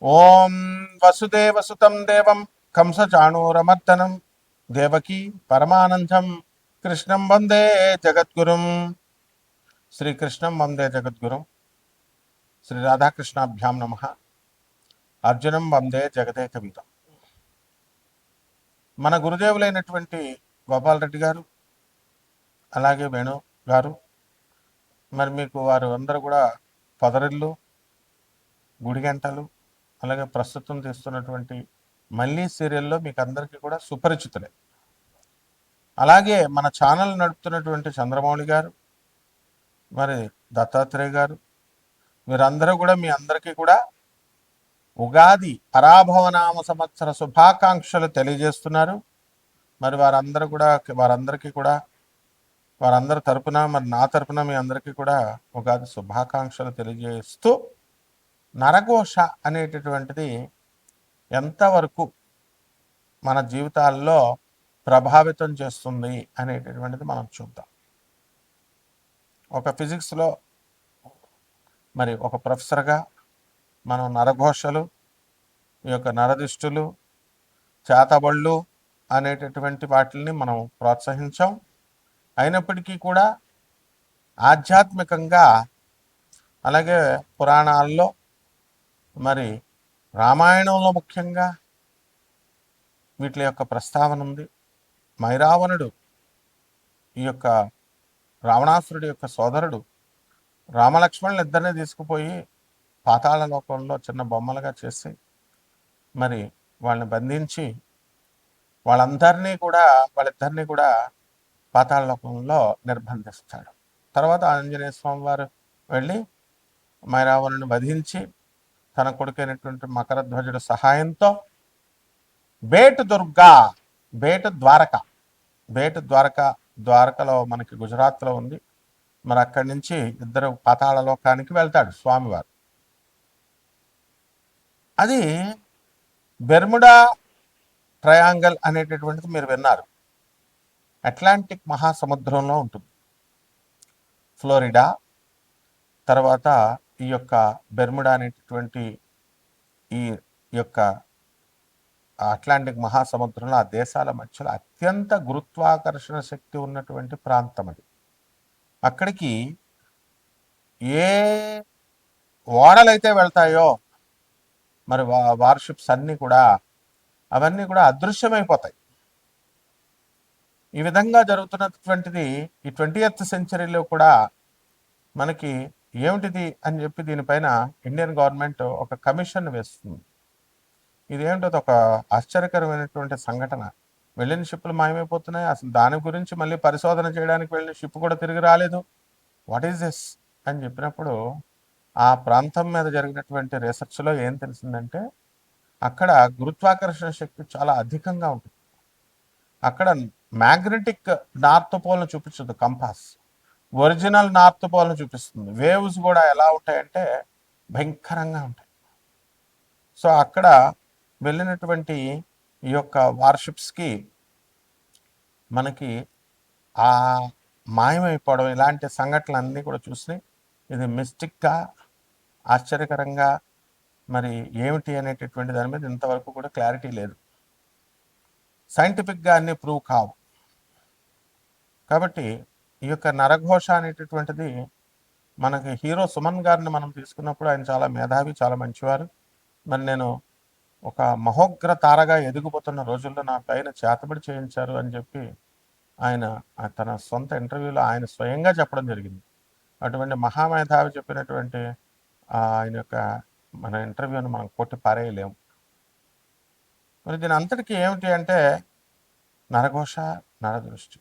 ఓం వసుదేవసుతం దేవం కంసచాణూరమర్దనం దేవకీ పరమానందం కృష్ణం వందే జగద్గురుం. శ్రీకృష్ణం వందే జగద్గురుం. శ్రీ రాధాకృష్ణాభ్యాం నమ. అర్జునం వందే జగదేకవీరం. మన గురుదేవులైనటువంటి గోపాలరెడ్డి గారు, అలాగే వేణు గారు, మరి మీకు వారు అందరూ కూడా పొదరిల్లు, గుడిగంటలు, అలాగే ప్రస్తుతం తీస్తున్నటువంటి మళ్ళీ సీరియల్లో మీకు అందరికీ కూడా సుపరిచితులే. అలాగే మన ఛానల్ నడుపుతున్నటువంటి చంద్రమౌళి గారు, మరి దత్తాత్రేయ గారు, వీరందరూ కూడా మీ అందరికీ కూడా ఉగాది పరాభవనామ సంవత్సర శుభాకాంక్షలు తెలియజేస్తున్నారు. మరి వారందరికీ కూడా వారందరి తరపున, మరి నా తరపున మీ అందరికీ కూడా ఉగాది శుభాకాంక్షలు తెలియజేస్తూ, నరఘోష అనేటటువంటిది ఎంతవరకు మన జీవితాల్లో ప్రభావితం చేస్తుంది అనేటటువంటిది మనం చూద్దాం. ఒక ఫిజిక్స్లో మరి ఒక ప్రొఫెసర్గా మనం నరఘోషలు, ఈ యొక్క నరదిష్టులు, చేతబళ్ళు అనేటటువంటి వాటిని మనం ప్రోత్సహించాం. అయినప్పటికీ కూడా ఆధ్యాత్మికంగా, అలాగే పురాణాల్లో, మరి రామాయణంలో ముఖ్యంగా వీటి యొక్క ప్రస్తావన ఉంది. మైరావణుడు, ఈ యొక్క రావణాసురుడి యొక్క సోదరుడు, రామలక్ష్మణులు ఇద్దరిని తీసుకుపోయి పాతాళ లోకంలో చిన్న బొమ్మలుగా చేసి మరి వాళ్ళని బంధించి వాళ్ళిద్దరినీ కూడా పాతాళ లోకంలో నిర్బంధిస్తాడు. తర్వాత ఆంజనేయ స్వామి వారు వెళ్ళి మైరావణుని వధించి తన కొడుకైనటువంటి మకరధ్వజుడి సహాయంతో ద్వారకలో మనకి గుజరాత్లో ఉంది. మరి అక్కడి నుంచి ఇద్దరు పాతాళ లోకానికి వెళ్తాడు స్వామివారు. అది బెర్ముడా ట్రయాంగల్ అనేటటువంటిది మీరు విన్నారు. అట్లాంటిక్ మహాసముద్రంలో ఉంటుంది. ఫ్లోరిడా, తర్వాత ఈ యొక్క బెర్ముడా అనేటటువంటి ఈ యొక్క అట్లాంటిక్ మహాసముద్రంలో ఆ దేశాల మధ్యలో అత్యంత గురుత్వాకర్షణ శక్తి ఉన్నటువంటి ప్రాంతం అది. అక్కడికి ఏ ఓడలైతే వెళ్తాయో మరి వార్షిప్స్ అవన్నీ కూడా అదృశ్యమైపోతాయి. ఈ విధంగా జరుగుతున్నటువంటిది ఈ 20th సెంచరీలో కూడా మనకి ఏమిటిది అని చెప్పి దీనిపైన ఇండియన్ గవర్నమెంట్ ఒక కమిషన్ వేస్తుంది. ఇదేమిటో ఒక ఆశ్చర్యకరమైనటువంటి సంఘటన. వెళ్ళిన షిప్పులు మాయమైపోతున్నాయి. అసలు దాని గురించి మళ్ళీ పరిశోధన చేయడానికి వెళ్ళిన షిప్ కూడా తిరిగి రాలేదు. వాట్ ఈస్ దిస్ అని చెప్పినప్పుడు ఆ ప్రాంతం మీద జరిగినటువంటి రీసెర్చ్లో ఏం తెలిసిందంటే అక్కడ గురుత్వాకర్షణ శక్తి చాలా అధికంగా ఉంటుంది. అక్కడ మ్యాగ్నెటిక్ నార్త్ పోల్ను చూపించదు కంపాస్, ఒరిజినల్ నార్త్ పోల్ను చూపిస్తుంది. వేవ్స్ కూడా ఎలా ఉంటాయంటే భయంకరంగా ఉంటాయి. సో అక్కడ వెళ్ళినటువంటి ఈ యొక్క వార్షిప్స్కి మనకి ఆ మాయమైపోవడం, ఇలాంటి సంఘటనలన్నీ కూడా చూసి ఇది మిస్టిక్గా, ఆశ్చర్యకరంగా మరి ఏమిటి అనేటటువంటి దాని మీద ఇంతవరకు కూడా క్లారిటీ లేదు. సైంటిఫిక్గా అన్ని ప్రూవ్ కావు. కాబట్టి ఈ యొక్క నరఘోష అనేటటువంటిది మనకి హీరో సుమన్ గారిని మనం తీసుకున్నప్పుడు ఆయన చాలా మేధావి, చాలా మంచివారు. మరి నేను ఒక మహోగ్ర తారగా ఎదిగిపోతున్న రోజుల్లో నా పైన చేతబడి చేయించారు అని చెప్పి ఆయన తన సొంత ఇంటర్వ్యూలో ఆయన స్వయంగా చెప్పడం జరిగింది. అటువంటి మహామేధావి చెప్పినటువంటి ఆయన యొక్క మన ఇంటర్వ్యూని మనం కొట్టి పారేయలేము. మరి దీని అంతటికీ ఏమిటి అంటే నరఘోష, నరదృష్టి.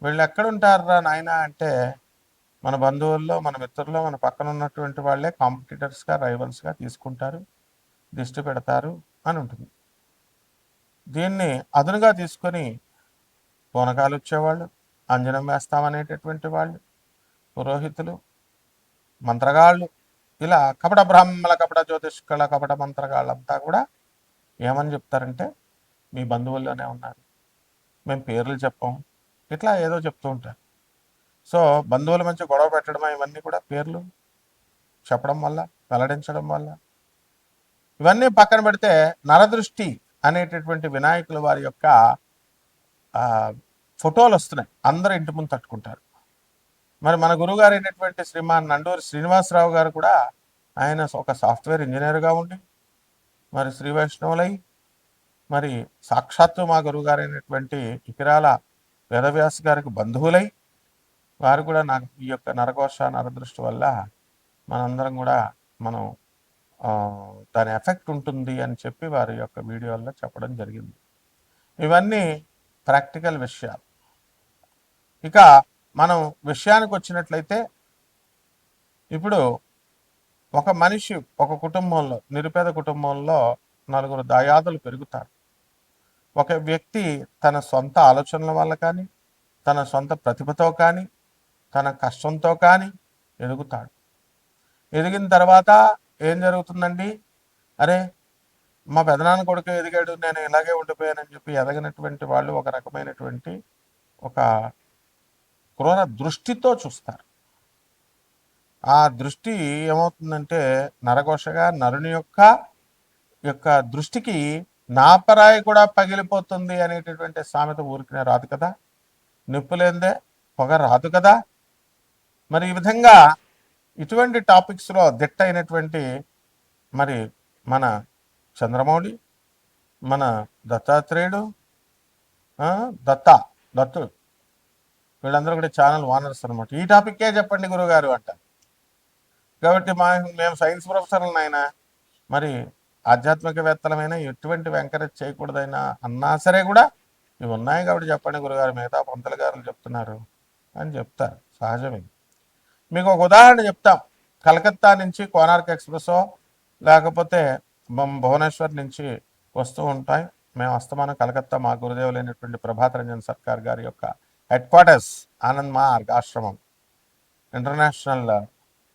వీళ్ళు ఎక్కడుంటారా నాయన అంటే మన బంధువుల్లో, మన మిత్రుల్లో, మన పక్కన ఉన్నటువంటి వాళ్ళే కాంపిటీటర్స్గా, రైవల్స్గా తీసుకుంటారు, దిష్టి పెడతారు అని ఉంటుంది. దీన్ని అదునుగా తీసుకొని పూనకాలు వచ్చేవాళ్ళు, అంజనం వేస్తామనేటటువంటి వాళ్ళు, పురోహితులు, మంత్రగాళ్ళు, ఇలా కపట బ్రాహ్మణ, కపట జ్యోతిష్కుల, కపట మంత్రగాళ్ళంతా కూడా ఏమని చెప్తారంటే మీ బంధువుల్లోనే ఉన్నారు, మేము పేర్లు చెప్పాం, ఇట్లా ఏదో చెప్తూ ఉంటారు. సో బంధువుల మధ్య గొడవ పెట్టడం, ఇవన్నీ కూడా పేర్లు చెప్పడం వల్ల, వెల్లడించడం వల్ల ఇవన్నీ పక్కన పెడితే నరదృష్టి అనేటటువంటి వినాయకుల వారి యొక్క ఫోటోలు వస్తున్నాయి, అందరూ ఇంటి ముందు తట్టుకుంటారు. మరి మన గురువుగారు అయినటువంటి శ్రీమాన్ నండూరి శ్రీనివాసరావు గారు కూడా ఆయన ఒక సాఫ్ట్వేర్ ఇంజనీర్గా ఉండి మరి శ్రీ వైష్ణవులై మరి సాక్షాత్తు మా గురువుగారు అయినటువంటి ఇకిరాల వేదవ్యాస్ గారికి బంధువులై వారు కూడా నాకు ఈ యొక్క నరఘోష నరదృష్టి వల్ల మనందరం కూడా మనం దాని ఎఫెక్ట్ ఉంటుంది అని చెప్పి వారి యొక్క వీడియోల్లో చెప్పడం జరిగింది. ఇవన్నీ ప్రాక్టికల్ విషయాలు. ఇక మనం విషయానికి వచ్చినట్లయితే ఇప్పుడు ఒక మనిషి ఒక కుటుంబంలో, నిరుపేద కుటుంబంలో నలుగురు దాయాదులు పెరుగుతారు. ఒక వ్యక్తి తన సొంత ఆలోచనల వల్ల కానీ, తన సొంత ప్రతిభతో కానీ, తన కష్టంతో కానీ ఎదుగుతాడు. ఎదిగిన తర్వాత ఏం జరుగుతుందండి? అరే మా పెదనాన్న కొడుకు ఎదిగాడు, నేను ఇలాగే ఉండిపోయానని చెప్పి ఎదగినటువంటి వాళ్ళు ఒక రకమైనటువంటి ఒక క్రూర దృష్టితో చూస్తారు. ఆ దృష్టి ఏమవుతుందంటే నరఘోషగా నరుని యొక్క దృష్టికి నాపరాయి కూడా పగిలిపోతుంది అనేటటువంటి సామెత ఊరికినే రాదు కదా, నిప్పులేందే పొగ రాదు కదా. మరి ఈ విధంగా ఇటువంటి టాపిక్స్లో దిట్ట అయినటువంటి మరి మన చంద్రమౌళి, మన దత్తాత్రేయుడు, దత్తుడు, వీళ్ళందరూ కూడా ఛానల్ ఓనర్స్ అనమాట. ఈ టాపిక్కే చెప్పండి గురువుగారు అంటారు. కాబట్టి మేము సైన్స్ ప్రొఫెసర్లను అయినా మరి ఆధ్యాత్మికవేత్తలమైనా ఎటువంటి ఎంకరేజ్ చేయకూడదైనా అన్నా సరే కూడా ఇవి ఉన్నాయి కాబట్టి చెప్పండి గురుగారు, మిగతా పంతుల గారు చెప్తున్నారు అని చెప్తారు, సహజమే. మీకు ఒక ఉదాహరణ చెప్తాం. కలకత్తా నుంచి కోనార్క్ ఎక్స్ప్రెస్సో లేకపోతే భువనేశ్వర్ నుంచి వస్తూ ఉంటాయి. మేము అస్తమానం కలకత్తా మా గురుదేవులైనటువంటి ప్రభాత్ రంజన్ సర్కార్ గారి యొక్క హెడ్ క్వార్టర్స్ ఆనంద్ మార్గ్ ఆశ్రమం ఇంటర్నేషనల్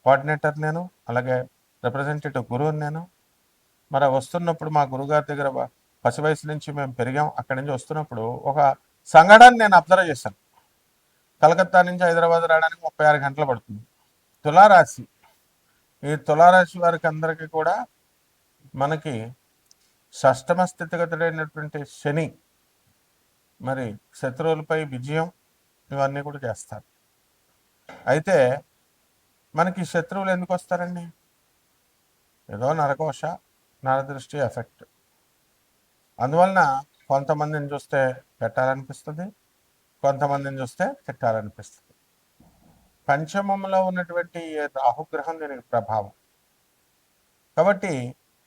కోఆర్డినేటర్ నేను, అలాగే రిప్రజెంటేటివ్ గురువుని నేను. మరి వస్తున్నప్పుడు మా గురుగారి దగ్గర పసి వయసు నుంచి మేము పెరిగాం. అక్కడి నుంచి వస్తున్నప్పుడు ఒక సంఘటన నేను అబ్జర్వ్ చేశాను. కలకత్తా నుంచి హైదరాబాద్ రావడానికి 36 గంటలు పడుతుంది. తులారాశి, ఈ తులారాశి వారికి అందరికీ కూడా మనకి షష్టమ స్థితిగతుడైనటువంటి శని మరి శత్రువులపై విజయం ఇవన్నీ కూడా చేస్తారు. అయితే మనకి శత్రువులు ఎందుకు వస్తారండి? ఏదో నరఘోష నరదృష్టి ఎఫెక్ట్. అందువలన కొంతమందిని చూస్తే పెట్టాలనిపిస్తుంది, కొంతమందిని చూస్తే తిట్టాలనిపిస్తుంది. పంచమంలో ఉన్నటువంటి రాహుగ్రహం దీనికి ప్రభావం. కాబట్టి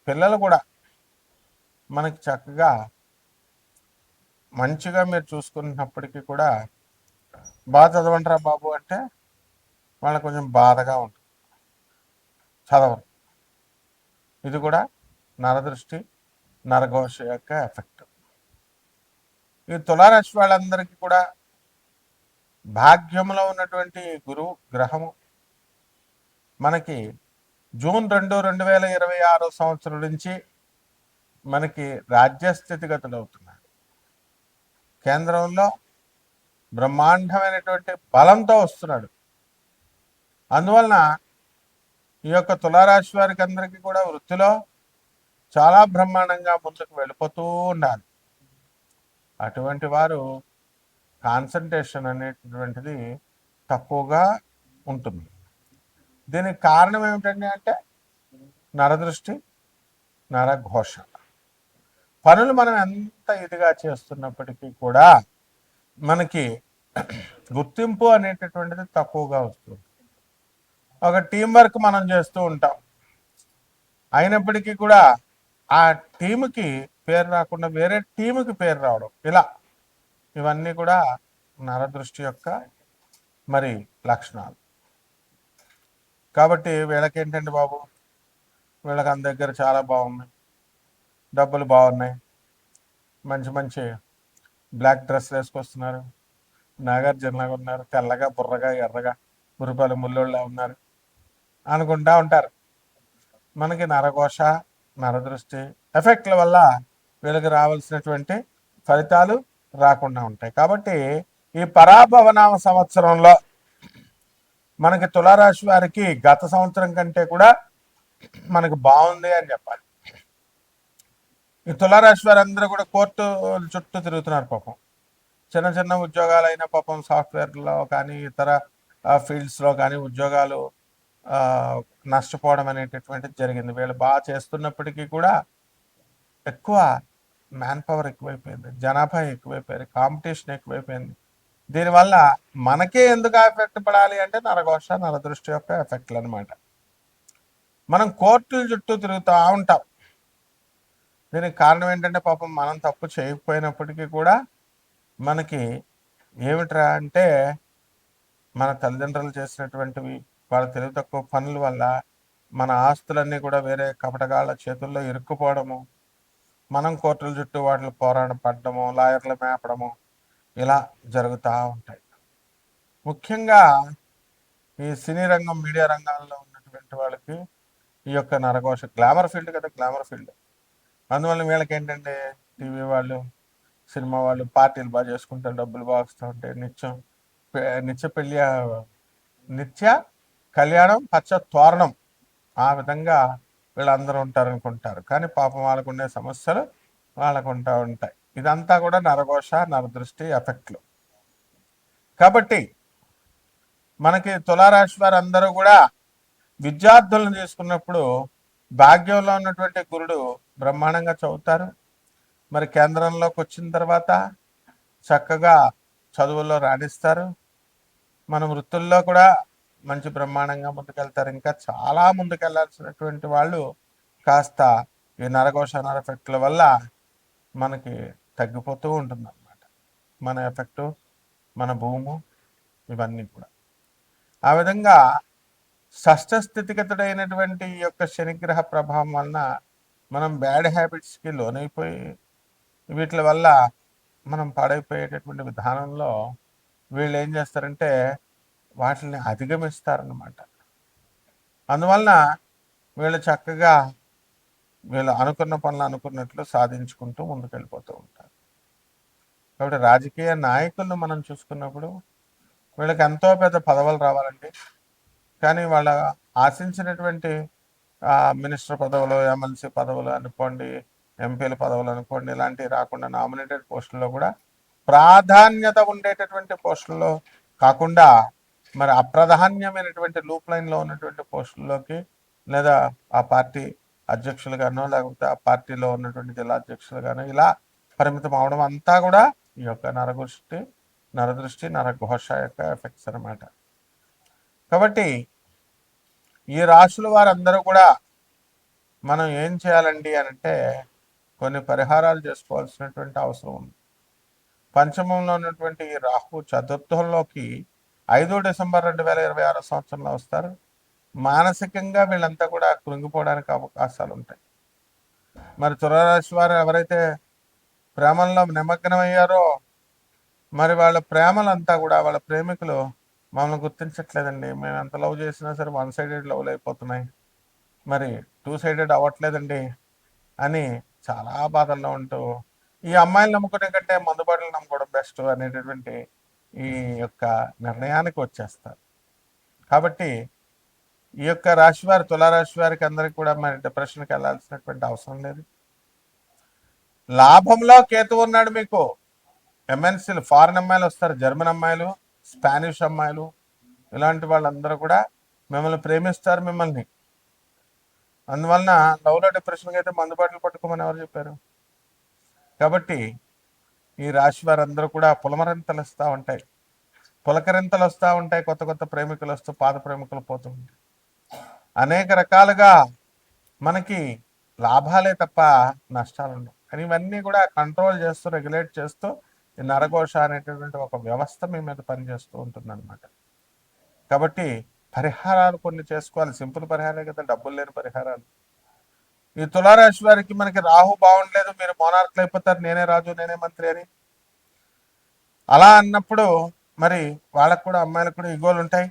పిల్లలు కూడా మనకి చక్కగా మంచిగా మీరు చూసుకున్నప్పటికీ కూడా బాగా చదవంటారా బాబు అంటే వాళ్ళకి కొంచెం బాధగా ఉంటుంది, చదవరు. ఇది కూడా నరదృష్టి నరఘోష యొక్క ఎఫెక్ట్. ఈ తులారాశి వాళ్ళందరికీ కూడా భాగ్యంలో ఉన్నటువంటి గురువు గ్రహము మనకి జూన్ 2, 2026 సంవత్సరం నుంచి మనకి రాజ్యస్థితిగతులు అవుతున్నాడు. కేంద్రంలో బ్రహ్మాండమైనటువంటి బలంతో వస్తున్నాడు. అందువలన ఈ యొక్క తులారాశి వారికి అందరికీ కూడా వృత్తిలో చాలా బ్రహ్మాండంగా ముందుకు వెళ్ళిపోతూ ఉండాలి. అటువంటి వారు కాన్సన్ట్రేషన్ అనేటటువంటిది తక్కువగా ఉంటుంది. దీనికి కారణం ఏమిటండి అంటే నరదృష్టి నరఘోష. పనులు మనం ఎంత ఇదిగా చేస్తున్నప్పటికీ కూడా మనకి గుర్తింపు అనేటటువంటిది తక్కువగా వస్తుంది. ఒక టీం వర్క్ మనం చేస్తూ ఉంటాం, అయినప్పటికీ కూడా ఆ టీముకి పేరు రాకుండా వేరే టీముకి పేరు రావడం, ఇవన్నీ కూడా నరదృష్టి యొక్క మరి లక్షణాలు. కాబట్టి వీళ్ళకి ఏంటంటే బాబు, వీళ్ళకి అంత దగ్గర చాలా బాగున్నాయి, డబ్బులు బాగున్నాయి, మంచి మంచి బ్లాక్ డ్రెస్లు వేసుకొస్తున్నారు, నాగార్జునలాగా ఉన్నారు, తెల్లగా బుర్రగా ఎర్రగా మురిపాలు ముల్లోళ్ళ ఉన్నారు అనుకుంటా ఉంటారు. మనకి నరఘోష నరదృష్టి ఎఫెక్ట్ల వల్ల వీళ్ళకి రావాల్సినటువంటి ఫలితాలు రాకుండా ఉంటాయి. కాబట్టి ఈ పరాభవనామ సంవత్సరంలో మనకి తులారాశి వారికి గత సంవత్సరం కంటే కూడా మనకు బాగుంది అని చెప్పాలి. ఈ తులారాశి వారందరూ కూడా కోర్టు చుట్టూ తిరుగుతున్నారు పాపం. చిన్న చిన్న ఉద్యోగాలైనా పాపం సాఫ్ట్వేర్లో కానీ ఇతర ఫీల్డ్స్లో కానీ ఉద్యోగాలు ఆ, నష్టపోవడం అనేటటువంటిది జరిగింది. వీళ్ళు బాగా చేస్తున్నప్పటికీ కూడా ఎక్కువ మ్యాన్ పవర్ ఎక్కువైపోయింది, జనాభా ఎక్కువైపోయింది, కాంపిటీషన్ ఎక్కువైపోయింది. దీనివల్ల మనకే ఎందుకు ఎఫెక్ట్ పడాలి అంటే నరఘోష నరదృష్టి యొక్క ఎఫెక్ట్లు అనమాట. మనం కోర్టుల చుట్టూ తిరుగుతూ ఉంటాం. దీనికి కారణం ఏంటంటే పాపం మనం తప్పు చేయకపోయినప్పటికీ కూడా మనకి ఏమిట్రా అంటే మన తల్లిదండ్రులు చేసినటువంటివి, వాళ్ళ తెలివి తక్కువ పనుల వల్ల మన ఆస్తులన్నీ కూడా వేరే కపటగాళ్ళ చేతుల్లో ఇరుక్కుపోవడము, మనం కోర్టుల చుట్టూ వాటిని పడ్డము, లాయర్లు మేపడము, ఇలా జరుగుతూ ఉంటాయి. ముఖ్యంగా ఈ సినీ రంగం, మీడియా రంగాల్లో ఉన్నటువంటి వాళ్ళకి ఈ యొక్క నరఘోష గ్లామర్ ఫీల్డ్ కదా, గ్లామర్ ఫీల్డ్. అందువల్ల వీళ్ళకి ఏంటంటే టీవీ వాళ్ళు, సినిమా వాళ్ళు పార్టీలు బాగా చేసుకుంటారు, డబ్బులు బాగా వస్తూ ఉంటాయి. నిత్య పెళ్ళి, నిత్య కళ్యాణం, పచ్చ తోరణం, ఆ విధంగా వీళ్ళందరూ ఉంటారనుకుంటారు. కానీ పాపం వాళ్ళకు ఉండే సమస్యలు వాళ్ళకు ఉంటాయి. ఇదంతా కూడా నరఘోష నరదృష్టి ఎఫెక్ట్లు. కాబట్టి మనకి తులారాశి వారు అందరూ కూడా విద్యార్థులను తీసుకున్నప్పుడు భాగ్యంలో ఉన్నటువంటి గురుడు బ్రహ్మాండంగా చదువుతారు. మరి కేంద్రంలోకి వచ్చిన తర్వాత చక్కగా చదువుల్లో రాణిస్తారు. మన వృత్తుల్లో కూడా మంచి బ్రహ్మాండంగా ముందుకెళ్తారు. ఇంకా చాలా ముందుకెళ్లాల్సినటువంటి వాళ్ళు కాస్త ఈ నరఘోష ఎఫెక్ట్ల వల్ల మనకి తగ్గిపోతూ ఉంటుంది అన్నమాట. మన ఎఫెక్టు, మన భూము, ఇవన్నీ కూడా ఆ విధంగా షష్ఠ స్థితిగతుడైనటువంటి ఈ యొక్క శనిగ్రహ ప్రభావం వలన మనం బ్యాడ్ హ్యాబిట్స్కి లోనైపోయి వీటి వల్ల మనం పాడైపోయేటటువంటి విధానంలో వీళ్ళు ఏం చేస్తారంటే వాటిని అధిగమిస్తారన్నమాట. అందువలన వీళ్ళు చక్కగా వీళ్ళు అనుకున్న పనులు అనుకున్నట్లు సాధించుకుంటూ ముందుకెళ్ళిపోతూ ఉంటారు. కాబట్టి రాజకీయ నాయకులను మనం చూసుకున్నప్పుడు వీళ్ళకి ఎంతో పెద్ద పదవులు రావాలండి. కానీ వాళ్ళ ఆశించినటువంటి మినిస్టర్ పదవులు, ఎమ్మెల్సీ పదవులు అనుకోండి, ఎంపీల పదవులు అనుకోండి, ఇలాంటివి రాకుండా నామినేటెడ్ పోస్టుల్లో కూడా ప్రాధాన్యత ఉండేటటువంటి పోస్టుల్లో కాకుండా మరి అప్రాధాన్యమైనటువంటి లూప్ లైన్లో ఉన్నటువంటి పోస్టుల్లోకి, లేదా ఆ పార్టీ అధ్యక్షులుగానో లేకపోతే ఆ పార్టీలో ఉన్నటువంటి జిల్లా అధ్యక్షులుగానో ఇలా పరిమితం అవడం అంతా కూడా ఈ యొక్క నరదృష్టి నరఘోష యొక్క ఎఫెక్ట్స్ అనమాట. కాబట్టి ఈ రాశుల వారందరూ కూడా మనం ఏం చేయాలండి అంటే కొన్ని పరిహారాలు చేసుకోవాల్సినటువంటి అవసరం ఉంది. పంచమంలో ఉన్నటువంటి ఈ రాహు చతుర్థంలోకి 5 డిసెంబర్ 2026 సంవత్సరంలో వస్తారు. మానసికంగా వీళ్ళంతా కూడా కృంగిపోవడానికి అవకాశాలు ఉంటాయి. మరి తులారాశి వారు ఎవరైతే ప్రేమల్లో నిమగ్నమయ్యారో మరి వాళ్ళ ప్రేమలంతా కూడా, వాళ్ళ ప్రేమికులు మమ్మల్ని గుర్తించట్లేదండి, మేము ఎంత లవ్ చేసినా సరే 1 సైడెడ్ లవ్లు అయిపోతున్నాయి, మరి 2 సైడెడ్ అవ్వట్లేదండి అని చాలా బాధల్లో ఉంటూ ఈ అమ్మాయిలు నమ్ముకునే కంటే మందుబాటులు నమ్ముకోవడం బెస్ట్ అనేటటువంటి ఈ యొక్క నిర్ణయానికి వచ్చేస్తారు. కాబట్టి ఈ యొక్క రాశివారి, తులారాశి వారికి అందరికి కూడా మరి డిప్రెషన్కి వెళ్ళాల్సినటువంటి అవసరం లేదు. లాభంలో కేతు ఉన్నాడు మీకు. ఎంఎన్సీలు, ఫారెన్ అమ్మాయిలు వస్తారు, జర్మన్ అమ్మాయిలు, స్పానిష్ అమ్మాయిలు, ఇలాంటి వాళ్ళందరూ కూడా మిమ్మల్ని ప్రేమిస్తారు మిమ్మల్ని. అందువలన లవ్లో డిప్రెషన్కి అయితే మందుబాటులు పట్టుకోమని ఎవరు చెప్పారు? కాబట్టి ఈ రాశి వారందరూ కూడా పులకరింతలు వస్తూ ఉంటాయి, కొత్త కొత్త ప్రేమికులు వస్తూ పాత ప్రేమికులు పోతూ ఉంటాయి. అనేక రకాలుగా మనకి లాభాలే తప్ప నష్టాలు ఉండవు. కానీ ఇవన్నీ కూడా కంట్రోల్ చేస్తూ, రెగ్యులేట్ చేస్తూ ఈ నరఘోష అనేటటువంటి ఒక వ్యవస్థ మీ మీద పనిచేస్తూ ఉంటుంది అనమాట. కాబట్టి పరిహారాలు కొన్ని చేసుకోవాలి. సింపుల్ పరిహారాలే కదా, డబ్బులు లేని పరిహారాలు. ఈ తులారాశి వారికి మనకి రాహు బాగుండలేదు, మీరు మోనార్క్లు అయిపోతారు, నేనే రాజు నేనే మంత్రి అని అలా అన్నప్పుడు మరి వాళ్ళకు కూడా, అమ్మాయిలకు కూడా ఇగోలు ఉంటాయి.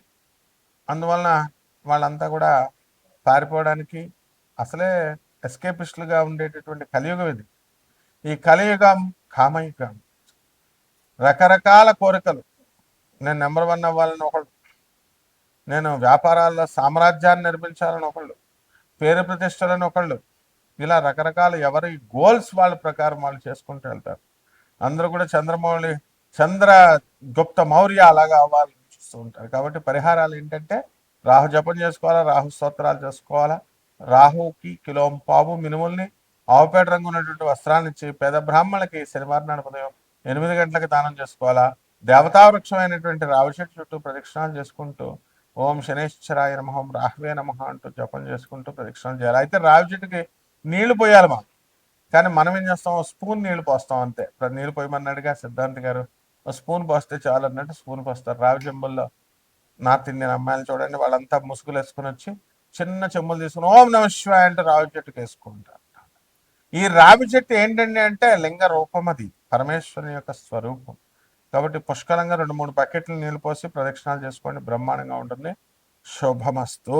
అందువలన వాళ్ళంతా కూడా పారిపోవడానికి, అసలే ఎస్కేపిస్టులుగా ఉండేటటువంటి కలియుగం ఇది. ఈ కలియుగం కామయుగం. రకరకాల కోరికలు. నేను నెంబర్ 1 అవ్వాలని ఒకళ్ళు, నేను వ్యాపారాల్లో సామ్రాజ్యాన్ని నిర్మించాలని ఒకళ్ళు, పేరు ప్రతిష్టలని ఒకళ్ళు, ఇలా రకరకాల ఎవరి గోల్స్ వాళ్ళ ప్రకారం వాళ్ళు చేసుకుంటూ వెళ్తారు. అందరూ కూడా చంద్రగుప్త మౌర్య అలాగా అవ్వాలని చూస్తూ ఉంటారు. కాబట్టి పరిహారాలు ఏంటంటే రాహు జపం చేసుకోవాలా, రాహు స్తోత్రాలు చేసుకోవాలా, రాహుకి కిలోంపావు మినుముల్ని ఆవుపేట రంగు ఉన్నటువంటి వస్త్రాన్ని ఇచ్చి పేద బ్రాహ్మణులకి శనివారం నాడు ఉదయం 8 గంటలకు దానం చేసుకోవాలా. దేవతావృక్షమైనటువంటి రావి చెట్టు చుట్టూ ప్రదక్షిణాలు చేసుకుంటూ ఓం శనేశ్వరాయ నమః, ఓం రాహవే నమః అంటూ జపం చేసుకుంటూ ప్రదక్షిణాలు చేయాలి. అయితే రావి చెట్టుకి నీళ్లు పోయాలి మనం. కానీ మనం ఏం చేస్తాం, స్పూన్ నీళ్లు పోస్తాం అంతే. నీళ్లు పోయమన్నాడుగా సిద్ధాంత్ గారు, స్పూన్ పోస్తే చాలు అన్నట్టు స్పూన్ పోస్తారు. రావి చెంబుల్లో నార్త్ ఇండియన్ అమ్మాయిలు చూడండి, వాళ్ళంతా ముసుగులు వేసుకుని వచ్చి చిన్న చెంబులు తీసుకుని ఓం నమ శివాయ అంటే రావి చెట్టుకు వేసుకుంటారు. ఈ రావి చెట్టు ఏంటండి అంటే లింగ రూపం, అది పరమేశ్వరుని యొక్క స్వరూపం. కాబట్టి పుష్కలంగా 2-3 బకెట్లు నీళ్లు పోసి ప్రదక్షిణాలు చేసుకోండి, బ్రహ్మాండంగా ఉంటుంది. శుభమస్తు.